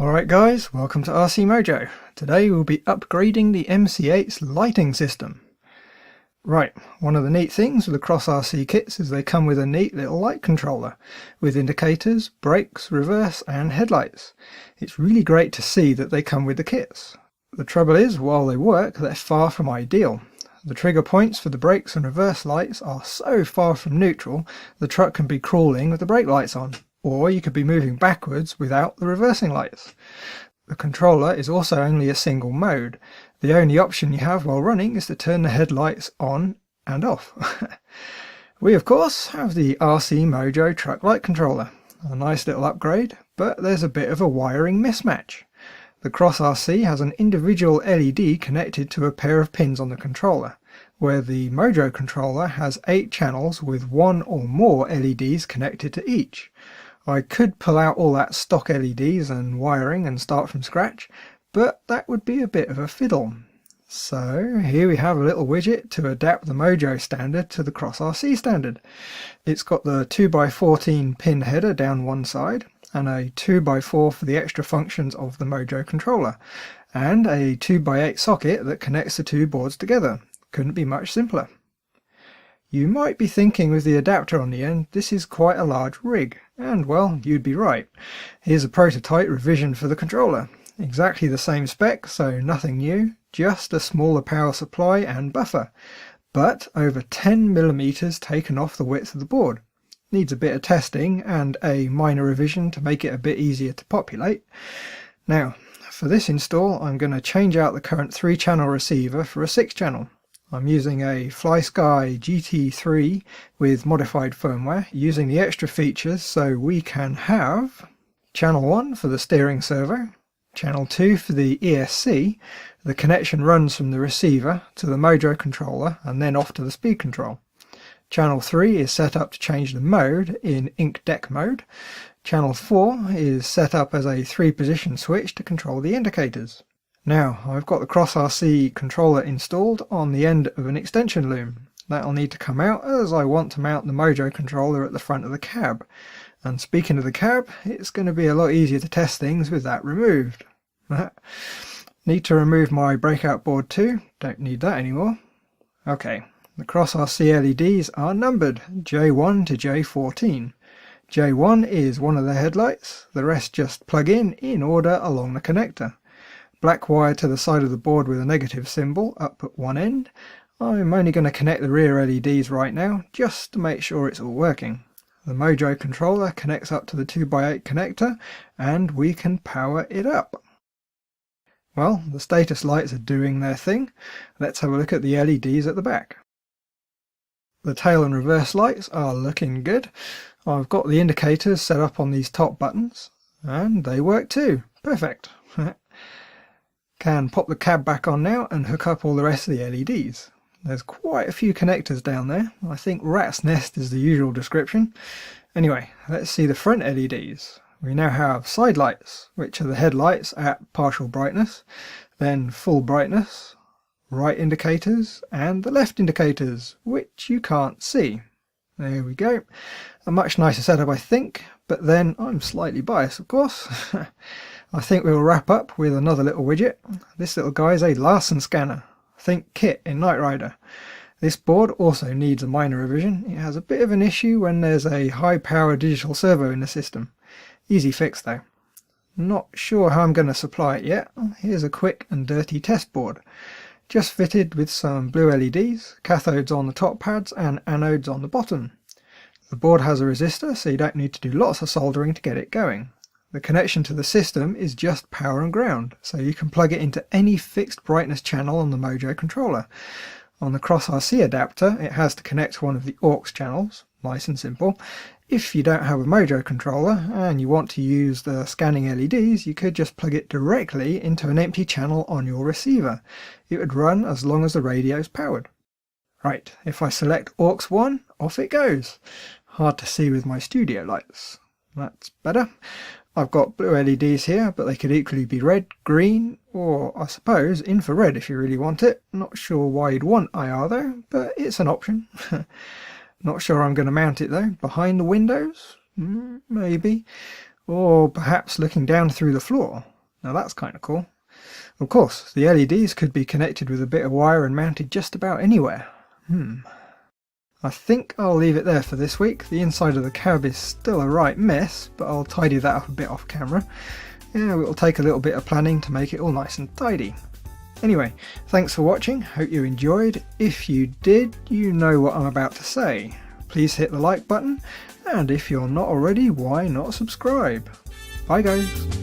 Alright guys, welcome to RCMojo. Today we'll be upgrading the MC8's lighting system. Right, one of the neat things with the CrossRC kits is they come with a neat little light controller with indicators, brakes, reverse and headlights. It's really great to see that they come with the kits. The trouble is, while they work, they're far from ideal. The trigger points for the brakes and reverse lights are so far from neutral, the truck can be crawling with the brake lights on. Or you could be moving backwards without the reversing lights. The controller is also only a single mode. The only option you have while running is to turn the headlights on and off. We of course have the RCMojo truck light controller. A nice little upgrade, but there's a bit of a wiring mismatch. The CrossRC has an individual LED connected to a pair of pins on the controller, where the Mojo controller has 8 channels with 1 or more LEDs connected to each. I could pull out all that stock LEDs and wiring and start from scratch, but that would be a bit of a fiddle. So here we have a little widget to adapt the Mojo standard to the CrossRC standard. It's got the 2x14 pin header down one side, and a 2x4 for the extra functions of the Mojo controller, and a 2x8 socket that connects the two boards together. Couldn't be much simpler. You might be thinking with the adapter on the end, this is quite a large rig, and well, you'd be right. Here's a prototype revision for the controller. Exactly the same spec, so nothing new, just a smaller power supply and buffer, but over 10mm taken off the width of the board. Needs a bit of testing and a minor revision to make it a bit easier to populate. Now, for this install I'm going to change out the current 3-channel receiver for a 6-channel. I'm using a FlySky GT3 with modified firmware, using the extra features so we can have channel 1 for the steering servo, channel 2 for the ESC. The connection runs from the receiver to the Mojo controller and then off to the speed control. Channel 3 is set up to change the mode in ink deck mode. Channel 4 is set up as a 3-position switch to control the indicators. Now, I've got the CrossRC controller installed on the end of an extension loom. That'll need to come out as I want to mount the Mojo controller at the front of the cab. And speaking of the cab, it's going to be a lot easier to test things with that removed. Need to remove my breakout board too, don't need that anymore. Okay, the CrossRC LEDs are numbered J1 to J14. J1 is one of the headlights, the rest just plug in order along the connector. Black wire to the side of the board with a negative symbol up at one end. I'm only going to connect the rear LEDs right now, just to make sure it's all working. The Mojo controller connects up to the 2x8 connector, and we can power it up. Well, the status lights are doing their thing. Let's have a look at the LEDs at the back. The tail and reverse lights are looking good. I've got the indicators set up on these top buttons, and they work too. Perfect. Can pop the cab back on now and hook up all the rest of the LEDs. There's quite a few connectors down there. I think rat's nest is the usual description. Anyway, let's see the front LEDs. We now have side lights, which are the headlights at partial brightness, then full brightness, right indicators, and the left indicators, which you can't see. There we go. A much nicer setup, I think, but then I'm slightly biased, of course. I think we'll wrap up with another little widget. This little guy is a Larson scanner. Think kit in Knight Rider. This board also needs a minor revision. It has a bit of an issue when there's a high power digital servo in the system. Easy fix though. Not sure how I'm going to supply it yet. Here's a quick and dirty test board. Just fitted with some blue LEDs, cathodes on the top pads and anodes on the bottom. The board has a resistor, so you don't need to do lots of soldering to get it going. The connection to the system is just power and ground, so you can plug it into any fixed brightness channel on the Mojo controller. On the CrossRC adapter, it has to connect to one of the aux channels, nice and simple. If you don't have a Mojo controller and you want to use the scanning LEDs, you could just plug it directly into an empty channel on your receiver. It would run as long as the radio is powered. Right, if I select aux 1, off it goes. Hard to see with my studio lights. That's better. I've got blue LEDs here, but they could equally be red, green, or I suppose infrared if you really want it. Not sure why you'd want IR though, but it's an option. Not sure I'm going to mount it though. Behind the windows? Maybe. Or perhaps looking down through the floor. Now that's kind of cool. Of course, the LEDs could be connected with a bit of wire and mounted just about anywhere. I think I'll leave it there for this week. The inside of the cab is still a right mess, but I'll tidy that up a bit off camera. Yeah, it'll take a little bit of planning to make it all nice and tidy. Anyway, thanks for watching, hope you enjoyed. If you did, you know what I'm about to say. Please hit the like button, and if you're not already, why not subscribe? Bye guys!